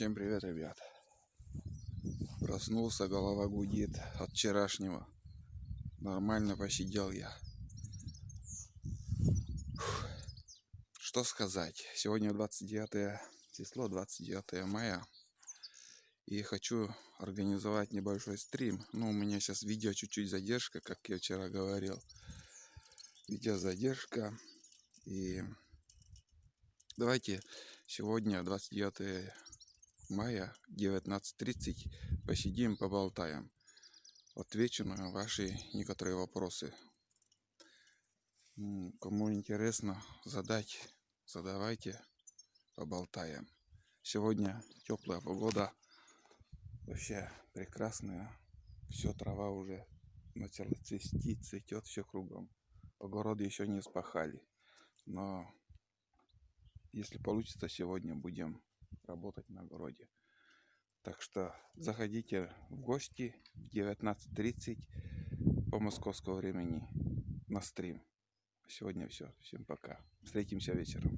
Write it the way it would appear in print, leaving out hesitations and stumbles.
Всем привет, ребят. Проснулся, голова гудит от вчерашнего. Нормально посидел я. Что сказать? Сегодня 29 число, 29 мая. И хочу организовать небольшой стрим. Ну, у меня сейчас видео чуть-чуть задержка, как я вчера говорил. Видео задержка. И давайте сегодня, 29 мая, 19:30, посидим, поболтаем. Отвечу на ваши некоторые вопросы. Кому интересно задавайте, поболтаем. Сегодня теплая погода, вообще прекрасная. Все, трава уже начала цвести, цветет все кругом. Огороды еще не спахали, но если получится, сегодня будем работать на огороде. Так что заходите в гости в 19:30 по московскому времени на стрим. Сегодня все. Всем пока. Встретимся вечером.